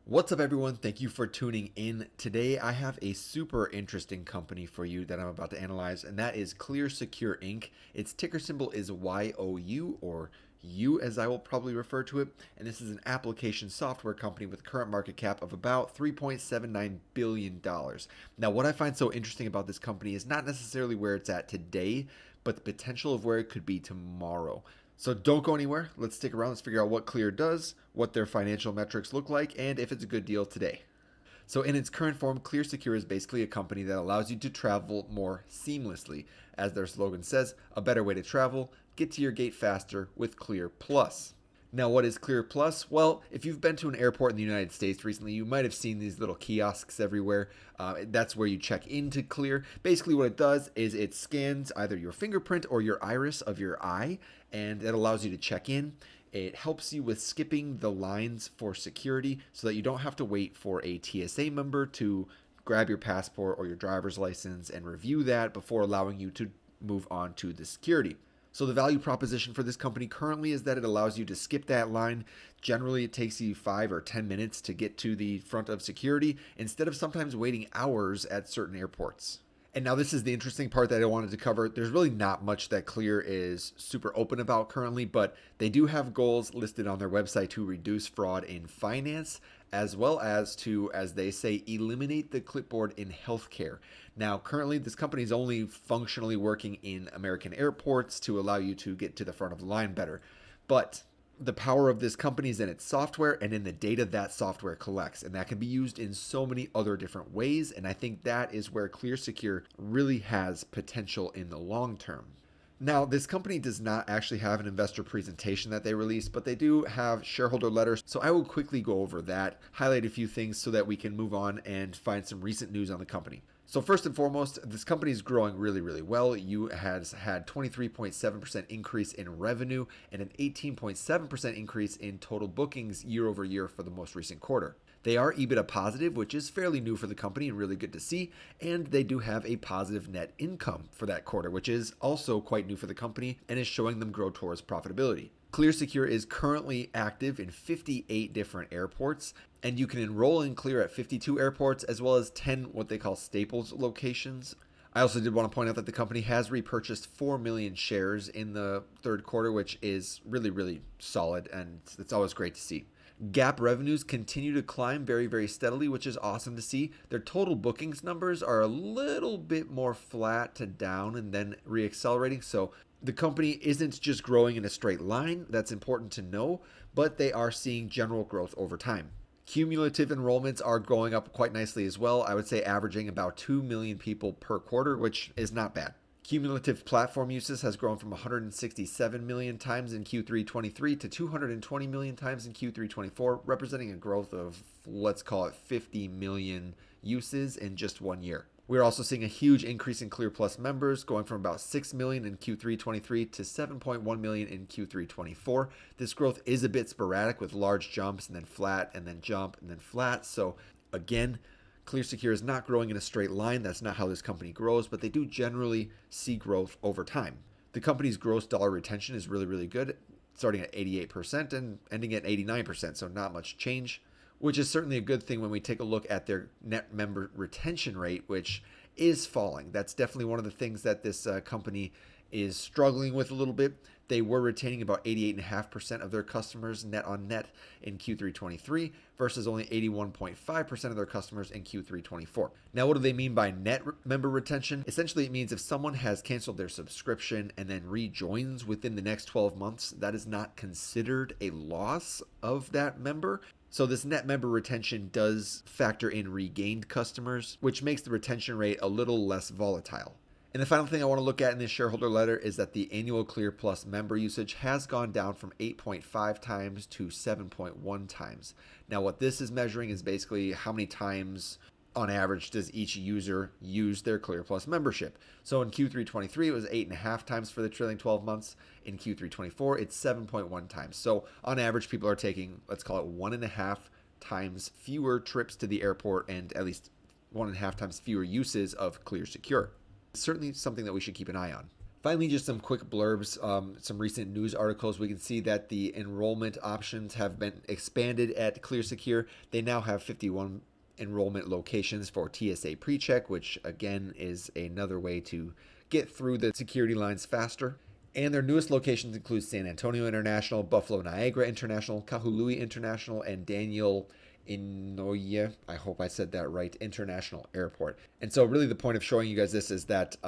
What's up, everyone? Thank you for tuning in. Today, I have a super interesting company for you that I'm about to analyze, and that is Clear Secure Inc. Its ticker symbol is YOU, or U as I will probably refer to it, and this is an application software company with a current market cap of about $3.79 billion. Now, what I find so interesting about this company is not necessarily where it's at today, but the potential of where it could be tomorrow. So don't go anywhere. Let's stick around. Let's figure out what Clear does, what their financial metrics look like, and if it's a good deal today. So in its current form, Clear Secure is basically a company that allows you to travel more seamlessly. As their slogan says, a better way to travel, get to your gate faster with Clear Plus. Now, what is Clear Plus? Well, if you've been to an airport in the United States recently, you might have seen these little kiosks everywhere. That's where you check into Clear. Basically, what it does is it scans either your fingerprint or your iris of your eye, and it allows you to check in. It helps you with skipping the lines for security so that you don't have to wait for a TSA member to grab your passport or your driver's license and review that before allowing you to move on to the security. So the value proposition for this company currently is that it allows you to skip that line. Generally, it takes you 5 or 10 minutes to get to the front of security instead of sometimes waiting hours at certain airports. And now this is the interesting part that I wanted to cover. There's really not much that Clear is super open about currently, but they do have goals listed on their website to reduce fraud in finance, as well as to, as they say, eliminate the clipboard in healthcare. Now, currently, this company is only functionally working in American airports to allow you to get to the front of the line better. But the power of this company is in its software and in the data that software collects, and that can be used in so many other different ways. And I think that is where Clear Secure really has potential in the long term. Now, this company does not actually have an investor presentation that they release, but they do have shareholder letters. So I will quickly go over that, highlight a few things so that we can move on and find some recent news on the company. So first and foremost, this company is growing really, really well. You has had 23.7% increase in revenue and an 18.7% increase in total bookings year over year for the most recent quarter. They are EBITDA positive, which is fairly new for the company and really good to see. And they do have a positive net income for that quarter, which is also quite new for the company and is showing them grow towards profitability. Clear Secure is currently active in 58 different airports, and you can enroll in Clear at 52 airports as well as 10 what they call staples locations. I also did want to point out that the company has repurchased 4 million shares in the third quarter, which is really, really solid, and it's always great to see. GAAP revenues continue to climb very, very steadily, which is awesome to see. Their total bookings numbers are a little bit more flat to down and then reaccelerating. So the company isn't just growing in a straight line. That's important to know, but they are seeing general growth over time. Cumulative enrollments are going up quite nicely as well. I would say averaging about 2 million people per quarter, which is not bad. Cumulative platform uses has grown from 167 million times in Q3 23 to 220 million times in Q3 24, representing a growth of, let's call it 50 million uses in just 1 year. We're also seeing a huge increase in Clear Plus members, going from about 6 million in Q3 23 to 7.1 million in Q3 24. This growth is a bit sporadic with large jumps and then flat and then jump and then flat. So again, Clear Secure is not growing in a straight line. That's not how this company grows, but they do generally see growth over time. The company's gross dollar retention is really, really good, starting at 88% and ending at 89%, so not much change, which is certainly a good thing when we take a look at their net member retention rate, which is falling. That's definitely one of the things that this company is struggling with a little bit. They were retaining about 88.5% of their customers net on net in Q3 23 versus only 81.5% of their customers in Q3 24. Now, what do they mean by net member retention? Essentially, it means if someone has canceled their subscription and then rejoins within the next 12 months, that is not considered a loss of that member. So this net member retention does factor in regained customers, which makes the retention rate a little less volatile. And the final thing I want to look at in this shareholder letter is that the annual Clear Plus member usage has gone down from 8.5 times to 7.1 times. Now, what this is measuring is basically how many times on average does each user use their Clear Plus membership. So in Q3 23, it was 8.5 times for the trailing 12 months. In Q3 24, it's 7.1 times. So on average, people are taking, let's call it 1.5 times fewer trips to the airport and at least 1.5 times fewer uses of Clear Secure. Certainly something that we should keep an eye on. Finally, just some quick blurbs, some recent news articles. We can see that the enrollment options have been expanded at ClearSecure. They now have 51 enrollment locations for TSA PreCheck, which again is another way to get through the security lines faster. And their newest locations include San Antonio International, Buffalo Niagara International, Kahului International, and Daniel Inouye, I hope I said that right, International Airport. And so really the point of showing you guys this is that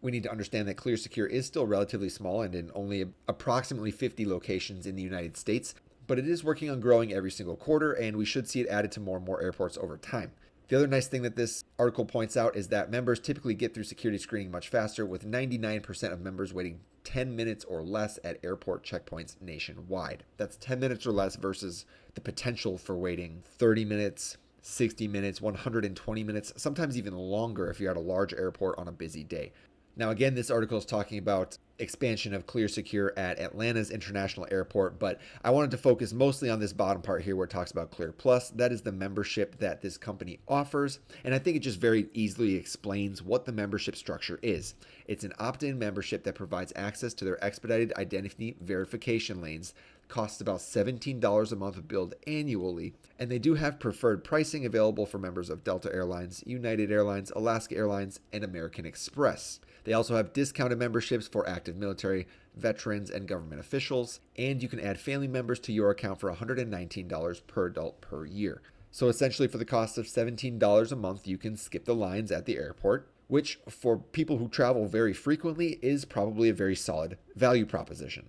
we need to understand that ClearSecure is still relatively small and in only approximately 50 locations in the United States, but it is working on growing every single quarter, and we should see it added to more and more airports over time. The other nice thing that this article points out is that members typically get through security screening much faster, with 99% of members waiting 10 minutes or less at airport checkpoints nationwide. That's 10 minutes or less versus the potential for waiting 30 minutes, 60 minutes, 120 minutes, sometimes even longer if you're at a large airport on a busy day. Now, again, this article is talking about expansion of ClearSecure at Atlanta's International Airport, but I wanted to focus mostly on this bottom part here where it talks about Clear Plus. That is the membership that this company offers, and I think it just very easily explains what the membership structure is. It's an opt-in membership that provides access to their expedited identity verification lanes, costs about $17 a month billed annually, and they do have preferred pricing available for members of Delta Airlines, United Airlines, Alaska Airlines, and American Express. They also have discounted memberships for active military, veterans, and government officials, and you can add family members to your account for $119 per adult per year. So essentially for the cost of $17 a month, you can skip the lines at the airport, which for people who travel very frequently is probably a very solid value proposition.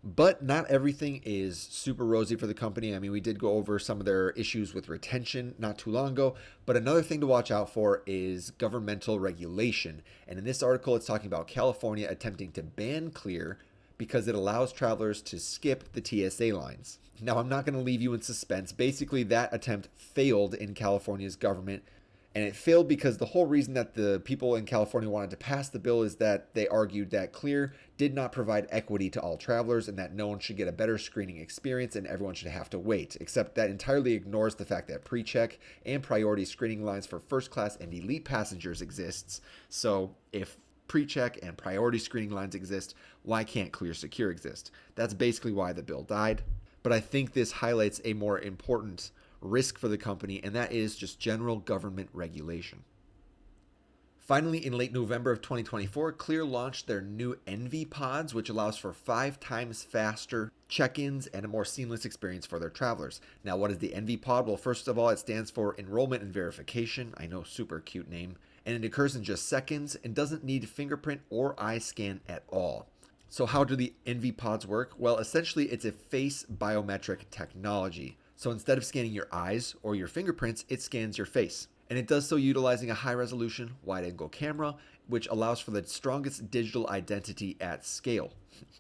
But not everything is super rosy for the company. I mean, we did go over some of their issues with retention not too long ago, but another thing to watch out for is governmental regulation. And in this article, it's talking about California attempting to ban Clear because it allows travelers to skip the TSA lines. Now, I'm not going to leave you in suspense. Basically, that attempt failed in California's government. And it failed because the whole reason that the people in California wanted to pass the bill is that they argued that Clear did not provide equity to all travelers and that no one should get a better screening experience and everyone should have to wait. Except that entirely ignores the fact that pre-check and priority screening lines for first class and elite passengers exists. So if pre-check and priority screening lines exist, why can't ClearSecure exist? That's basically why the bill died. But I think this highlights a more important risk for the company, and that is just general government regulation. Finally, in late November of 2024, Clear launched their new Envy Pods, which allows for 5 times faster check-ins and a more seamless experience for their travelers. Now, what is the Envy Pod? Well, first of all, it stands for Enrollment and Verification. I know, super cute name. And it occurs in just seconds and doesn't need fingerprint or eye scan at all. So how do the Envy Pods work? Well, essentially, it's a face biometric technology. So instead of scanning your eyes or your fingerprints, it scans your face. And it does so utilizing a high-resolution, wide-angle camera, which allows for the strongest digital identity at scale.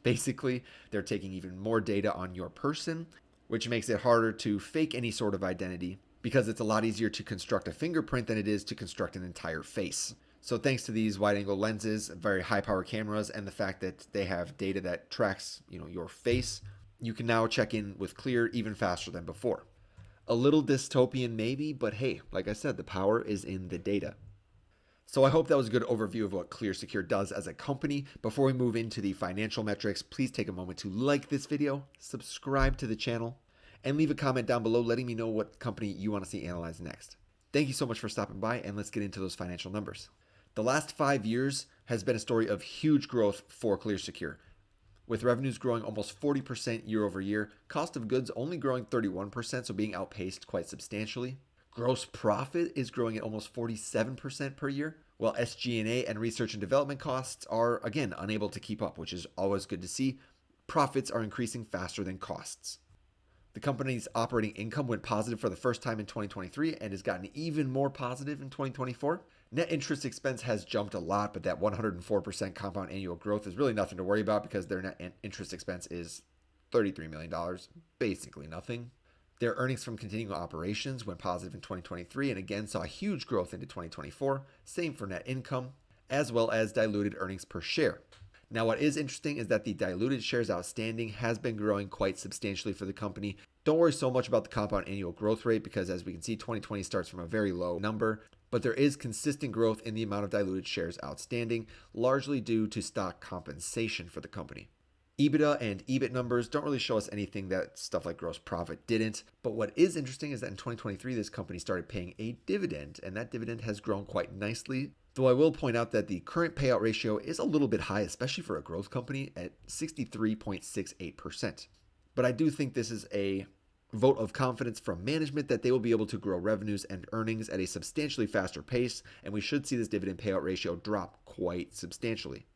Basically, they're taking even more data on your person, which makes it harder to fake any sort of identity because it's a lot easier to construct a fingerprint than it is to construct an entire face. So thanks to these wide-angle lenses, very high-power cameras, and the fact that they have data that tracks, your face, you can now check in with Clear even faster than before. A little dystopian maybe, but hey, like I said, the power is in the data. So I hope that was a good overview of what ClearSecure does as a company. Before we move into the financial metrics, please take a moment to like this video, subscribe to the channel, and leave a comment down below letting me know what company you want to see analyzed next. Thank you so much for stopping by, and let's get into those financial numbers. The last 5 years has been a story of huge growth for ClearSecure, with revenues growing almost 40% year over year, cost of goods only growing 31%, so being outpaced quite substantially. Gross profit is growing at almost 47% per year, while SG&A and research and development costs are, again, unable to keep up, which is always good to see. Profits are increasing faster than costs. The company's operating income went positive for the first time in 2023 and has gotten even more positive in 2024. Net interest expense has jumped a lot, but that 104% compound annual growth is really nothing to worry about because their net interest expense is $33 million, basically nothing. Their earnings from continuing operations went positive in 2023 and again saw a huge growth into 2024. Same for net income, as well as diluted earnings per share. Now, what is interesting is that the diluted shares outstanding has been growing quite substantially for the company. Don't worry so much about the compound annual growth rate because as we can see, 2020 starts from a very low number. but there is consistent growth in the amount of diluted shares outstanding, largely due to stock compensation for the company. EBITDA and EBIT numbers don't really show us anything that stuff like gross profit didn't. But what is interesting is that in 2023, this company started paying a dividend, and that dividend has grown quite nicely. Though I will point out that the current payout ratio is a little bit high, especially for a growth company at 63.68%. But I do think this is a vote of confidence from management that they will be able to grow revenues and earnings at a substantially faster pace, and we should see this dividend payout ratio drop quite substantially.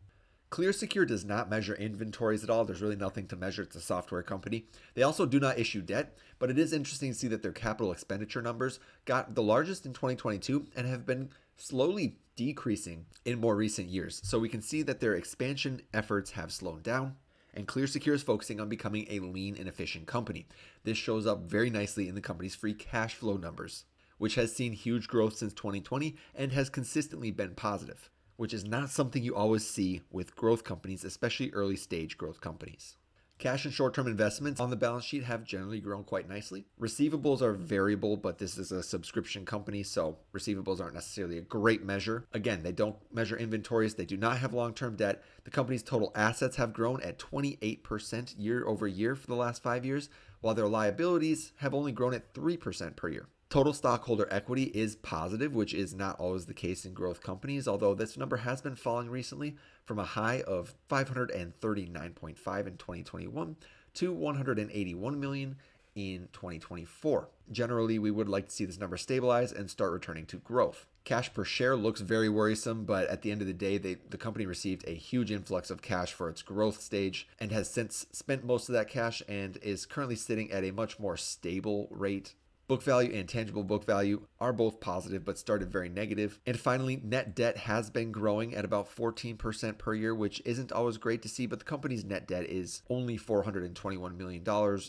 ClearSecure does not measure inventories at all. There's really nothing to measure. It's a software company. They also do not issue debt, but it is interesting to see that their capital expenditure numbers got the largest in 2022 and have been slowly decreasing in more recent years. So we can see that their expansion efforts have slowed down, and ClearSecure is focusing on becoming a lean and efficient company. This shows up very nicely in the company's free cash flow numbers, which has seen huge growth since 2020 and has consistently been positive, which is not something you always see with growth companies, especially early stage growth companies. Cash and short-term investments on the balance sheet have generally grown quite nicely. Receivables are variable, but this is a subscription company, so receivables aren't necessarily a great measure. Again, they don't measure inventories. They do not have long-term debt. The company's total assets have grown at 28% year over year for the last 5 years, while their liabilities have only grown at 3% per year. Total stockholder equity is positive, which is not always the case in growth companies, although this number has been falling recently from a high of 539.5 in 2021 to 181 million in 2024. Generally, we would like to see this number stabilize and start returning to growth. Cash per share looks very worrisome, but at the end of the day, the company received a huge influx of cash for its growth stage and has since spent most of that cash and is currently sitting at a much more stable rate. Book value and tangible book value are both positive but started very negative. And finally, net debt has been growing at about 14% per year, which isn't always great to see, but the company's net debt is only $421 million,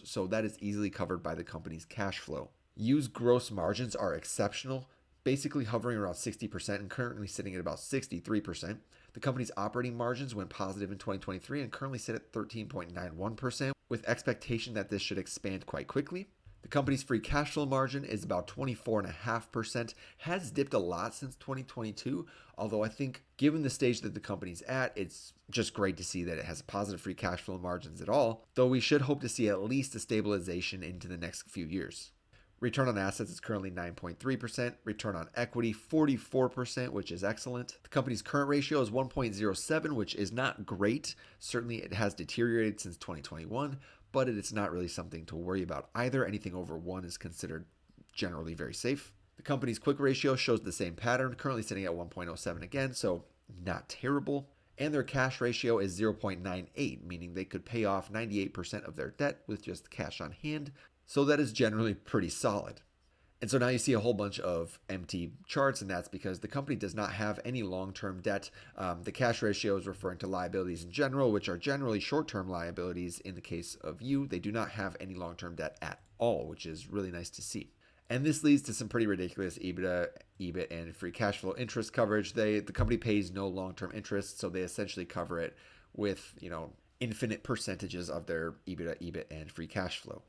so that is easily covered by the company's cash flow. Used gross margins are exceptional, basically hovering around 60% and currently sitting at about 63%. The company's operating margins went positive in 2023 and currently sit at 13.91%, with expectation that this should expand quite quickly. The company's free cash flow margin is about 24.5%, has dipped a lot since 2022, although I think given the stage that the company's at, it's just great to see that it has positive free cash flow margins at all, though we should hope to see at least a stabilization into the next few years. Return on assets is currently 9.3%, return on equity 44%, which is excellent. The company's current ratio is 1.07, which is not great. Certainly it has deteriorated since 2021, but it's not really something to worry about either. Anything over 1 is considered generally very safe. The company's quick ratio shows the same pattern, currently sitting at 1.07 again, so not terrible. And their cash ratio is 0.98, meaning they could pay off 98% of their debt with just cash on hand, so that is generally pretty solid. And so now you see a whole bunch of empty charts, and that's because the company does not have any long-term debt. The cash ratio is referring to liabilities in general, which are generally short-term liabilities. In the case of you, they do not have any long-term debt at all, which is really nice to see. And this leads to some pretty ridiculous EBITDA, EBIT, and free cash flow interest coverage. The company pays no long-term interest, so they essentially cover it with, infinite percentages of their EBITDA, EBIT, and free cash flow.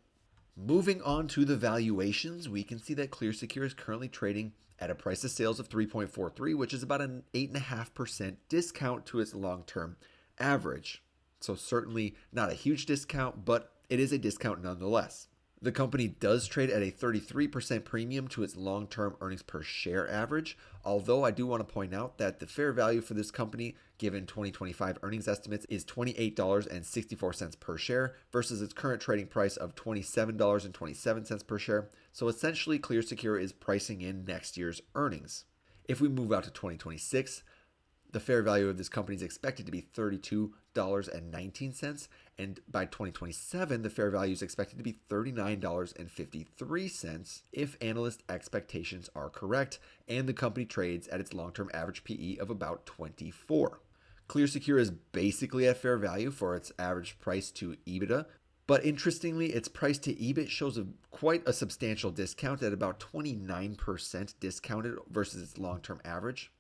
Moving on to the valuations, we can see that ClearSecure is currently trading at a price of sales of 3.43, which is about an 8.5% discount to its long-term average. So certainly not a huge discount, but it is a discount nonetheless. The company does trade at a 33% premium to its long-term earnings per share average, although I do want to point out that the fair value for this company, given 2025 earnings estimates, is $28.64 per share versus its current trading price of $27.27 per share. So essentially, ClearSecure is pricing in next year's earnings. If we move out to 2026, the fair value of this company is expected to be $32.19, and by 2027, the fair value is expected to be $39.53 if analyst expectations are correct, and the company trades at its long-term average PE of about 24. ClearSecure is basically at fair value for its average price to EBITDA, but interestingly, its price to EBIT shows quite a substantial discount at about 29% discounted versus its long-term average.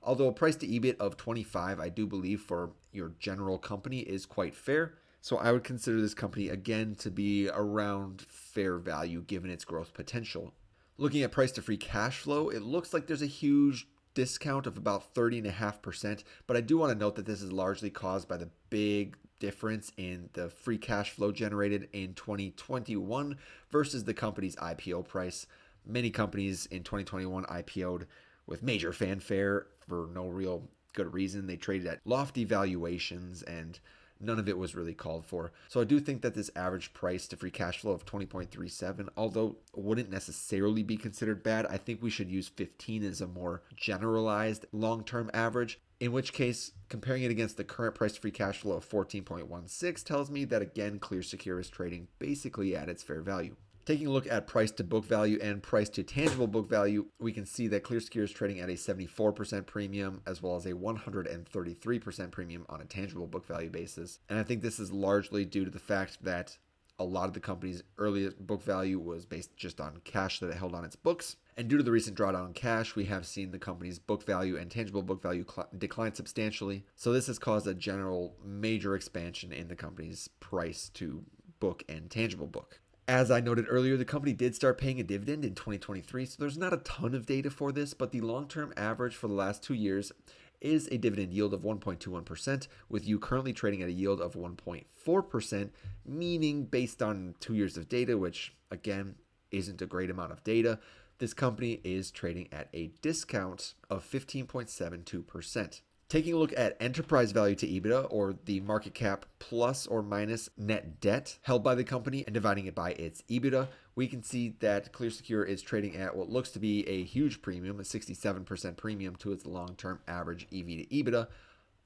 Although a price to EBIT of 25, I do believe for your general company is quite fair. So I would consider this company again to be around fair value given its growth potential. Looking at price to free cash flow, it looks like there's a huge discount of about 30.5%, but I do want to note that this is largely caused by the big difference in the free cash flow generated in 2021 versus the company's IPO price. Many companies in 2021 IPO'd with major fanfare for no real good reason. They traded at lofty valuations and none of it was really called for. So I do think that this average price to free cash flow of 20.37, although wouldn't necessarily be considered bad, I think we should use 15 as a more generalized long-term average. In which case, comparing it against the current price to free cash flow of 14.16 tells me that again, ClearSecure is trading basically at its fair value. Taking a look at price to book value and price to tangible book value, we can see that ClearSecure is trading at a 74% premium as well as a 133% premium on a tangible book value basis. And I think this is largely due to the fact that a lot of the company's earliest book value was based just on cash that it held on its books. And due to the recent drawdown in cash, we have seen the company's book value and tangible book value decline substantially. So this has caused a general major expansion in the company's price to book and tangible book. As I noted earlier, the company did start paying a dividend in 2023, so there's not a ton of data for this, but the long-term average for the last 2 years is a dividend yield of 1.21%, with you currently trading at a yield of 1.4%, meaning based on 2 years of data, which again isn't a great amount of data, this company is trading at a discount of 15.72%. Taking a look at enterprise value to EBITDA, or the market cap plus or minus net debt held by the company, and dividing it by its EBITDA, we can see that ClearSecure is trading at what looks to be a huge premium, a 67% premium to its long-term average EV to EBITDA.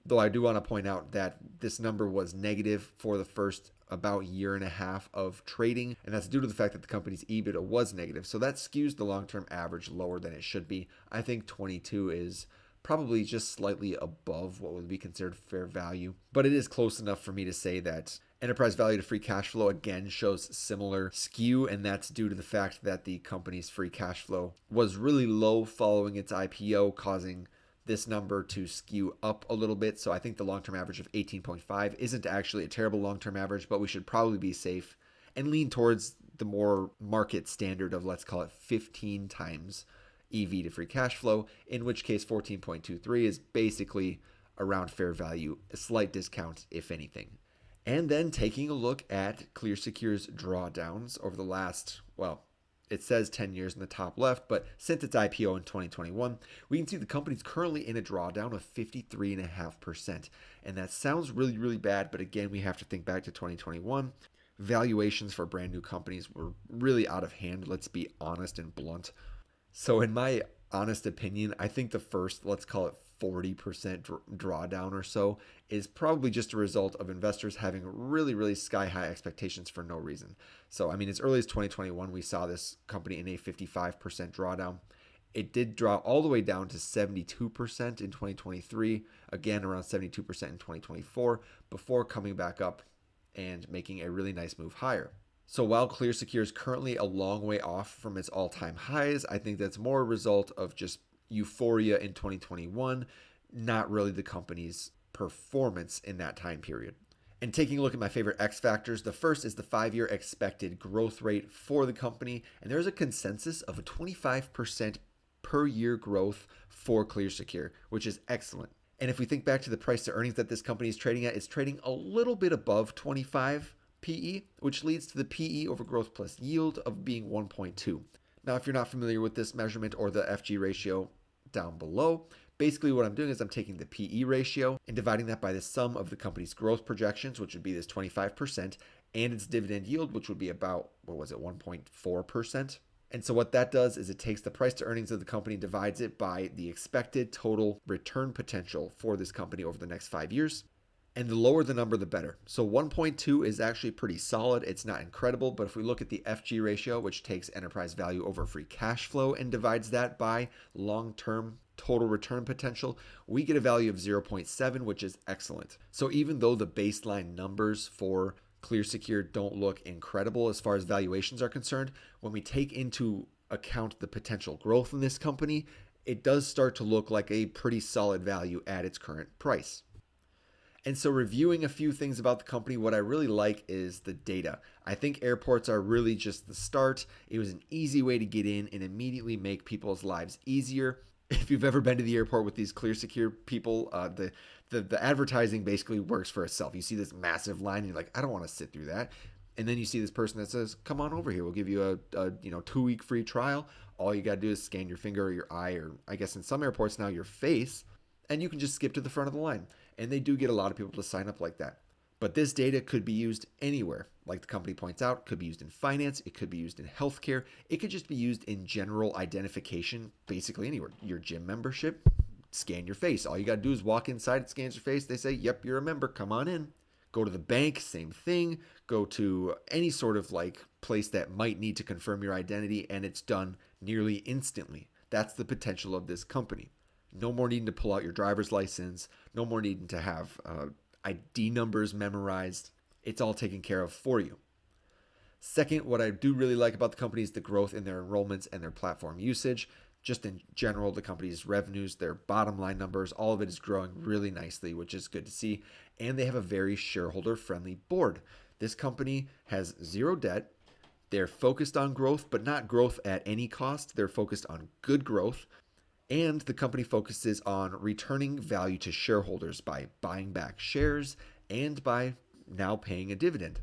Though I do want to point out that this number was negative for the first about year and a half of trading, and that's due to the fact that the company's EBITDA was negative. So that skews the long-term average lower than it should be. I think 22 is probably just slightly above what would be considered fair value, but it is close enough for me to say that enterprise value to free cash flow again shows similar skew, and that's due to the fact that the company's free cash flow was really low following its IPO, causing this number to skew up a little bit. So I think the long-term average of 18.5 isn't actually a terrible long-term average, but we should probably be safe and lean towards the more market standard of, let's call it 15 times EV to free cash flow, in which case 14.23 is basically around fair value, a slight discount if anything. And then taking a look at ClearSecure's drawdowns over the last, well, it says 10 years in the top left, but since its IPO in 2021, we can see the company's currently in a drawdown of 53.5%. And that sounds really, really bad, but again, we have to think back to 2021. Valuations for brand new companies were really out of hand, let's be honest and blunt. So in my honest opinion, I think the first, let's call it 40% drawdown or so, is probably just a result of investors having really, really sky high expectations for no reason. So, I mean, as early as 2021, we saw this company in a 55% drawdown. It did draw all the way down to 72% in 2023, again around 72% in 2024, before coming back up and making a really nice move higher. So while ClearSecure is currently a long way off from its all-time highs, I think that's more a result of just euphoria in 2021, not really the company's performance in that time period. And taking a look at my favorite X factors, the first is the 5-year expected growth rate for the company, and there's a consensus of a 25% per year growth for ClearSecure, which is excellent. And if we think back to the price to earnings that this company is trading at, it's trading a little bit above 25 PE, which leads to the PE over growth plus yield of being 1.2. Now, if you're not familiar with this measurement or the FG ratio down below, basically what I'm doing is I'm taking the PE ratio and dividing that by the sum of the company's growth projections, which would be this 25%, and its dividend yield, which would be about, 1.4%. And so what that does is it takes the price to earnings of the company and divides it by the expected total return potential for this company over the next 5 years. And the lower the number, the better. So 1.2 is actually pretty solid. It's not incredible, but if we look at the FG ratio, which takes enterprise value over free cash flow and divides that by long-term total return potential, we get a value of 0.7, which is excellent. So even though the baseline numbers for ClearSecure don't look incredible as far as valuations are concerned, when we take into account the potential growth in this company, it does start to look like a pretty solid value at its current price. And so, reviewing a few things about the company, what I really like is the data. I think airports are really just the start. It was an easy way to get in and immediately make people's lives easier. If you've ever been to the airport with these clear secure people, the advertising basically works for itself. You see this massive line, and you're like, I don't want to sit through that. And then you see this person that says, "Come on over here. We'll give you a 2 week free trial. All you gotta do is scan your finger or your eye, or I guess in some airports now your face, and you can just skip to the front of the line." And they do get a lot of people to sign up like that. But this data could be used anywhere. Like the company points out, it could be used in finance, it could be used in healthcare, it could just be used in general identification, basically anywhere. Your gym membership, scan your face. All you got to do is walk inside, it scans your face. They say, "Yep, you're a member, come on in." Go to the bank, same thing. Go to any sort of like place that might need to confirm your identity, and it's done nearly instantly. That's the potential of this company. No more needing to pull out your driver's license. No more needing to have ID numbers memorized. It's all taken care of for you. Second, what I do really like about the company is the growth in their enrollments and their platform usage. Just in general, the company's revenues, their bottom line numbers, all of it is growing really nicely, which is good to see. And they have a very shareholder friendly board. This company has zero debt. They're focused on growth, but not growth at any cost. They're focused on good growth. And the company focuses on returning value to shareholders by buying back shares and by now paying a dividend.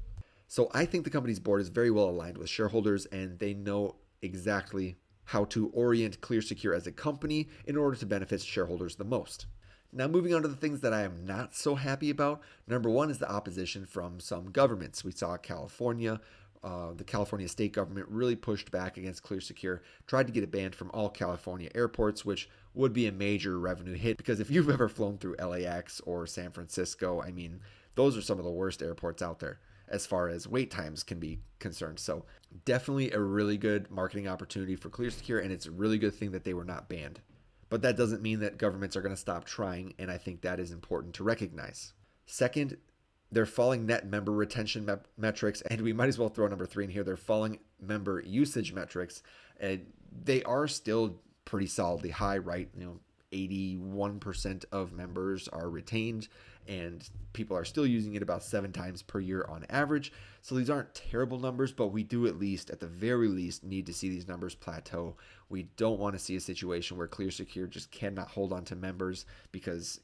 So I think the company's board is very well aligned with shareholders, and they know exactly how to orient ClearSecure as a company in order to benefit shareholders the most. Now, moving on to the things that I am not so happy about. Number one is the opposition from some governments. We saw California. The California state government really pushed back against ClearSecure, tried to get it banned from all California airports, which would be a major revenue hit because if you've ever flown through LAX or San Francisco, I mean, those are some of the worst airports out there as far as wait times can be concerned. So definitely a really good marketing opportunity for ClearSecure, and it's a really good thing that they were not banned. But that doesn't mean that governments are going to stop trying, and I think that is important to recognize. Second, they're falling net member retention metrics, and we might as well throw number three in here. They're falling member usage metrics, and they are still pretty solidly high, right? 81% of members are retained, and people are still using it about 7 times per year on average. So these aren't terrible numbers, but we do at least, at the very least, need to see these numbers plateau. We don't want to see a situation where ClearSecure just cannot hold on to members because,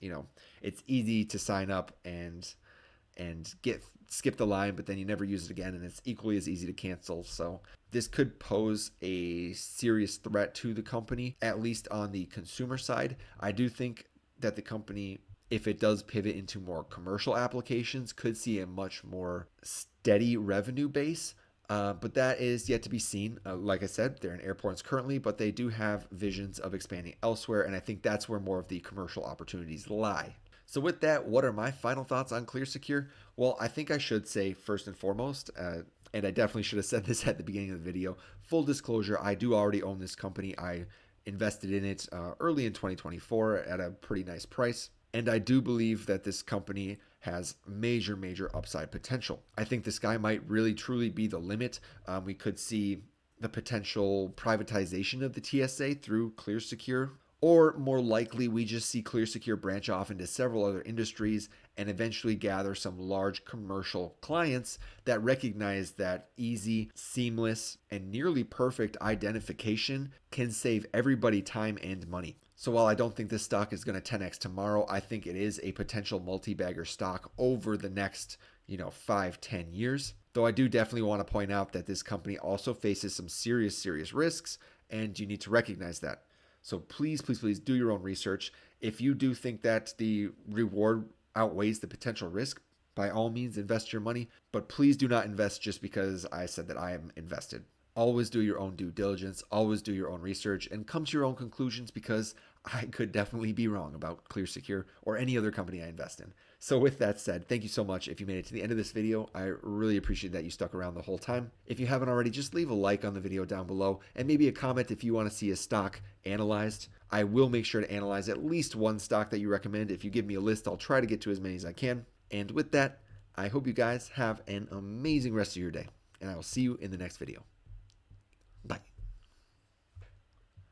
it's easy to sign up and get skip the line, but then you never use it again, and it's equally as easy to cancel. So this could pose a serious threat to the company, at least on the consumer side. I do think that the company, if it does pivot into more commercial applications, could see a much more steady revenue base. But that is yet to be seen. Like I said, they're in airports currently, but they do have visions of expanding elsewhere, and I think that's where more of the commercial opportunities lie. So with that, what are my final thoughts on ClearSecure? Well, I think I should say first and foremost, and I definitely should have said this at the beginning of the video, full disclosure, I do already own this company. I invested in it early in 2024 at a pretty nice price. And I do believe that this company has major, major upside potential. I think the sky might really, truly be the limit. We could see the potential privatization of the TSA through ClearSecure. Or more likely, we just see ClearSecure branch off into several other industries and eventually gather some large commercial clients that recognize that easy, seamless, and nearly perfect identification can save everybody time and money. So while I don't think this stock is going to 10x tomorrow, I think it is a potential multi-bagger stock over the next, 5-10 years. Though I do definitely want to point out that this company also faces some serious, serious risks, and you need to recognize that. So please, please, please do your own research. If you do think that the reward outweighs the potential risk, by all means invest your money, but please do not invest just because I said that I am invested. Always do your own due diligence, always do your own research, and come to your own conclusions because I could definitely be wrong about ClearSecure or any other company I invest in. So with that said, thank you so much if you made it to the end of this video. I really appreciate that you stuck around the whole time. If you haven't already, just leave a like on the video down below and maybe a comment if you want to see a stock analyzed. I will make sure to analyze at least one stock that you recommend. If you give me a list, I'll try to get to as many as I can. And with that, I hope you guys have an amazing rest of your day, and I will see you in the next video. Bye.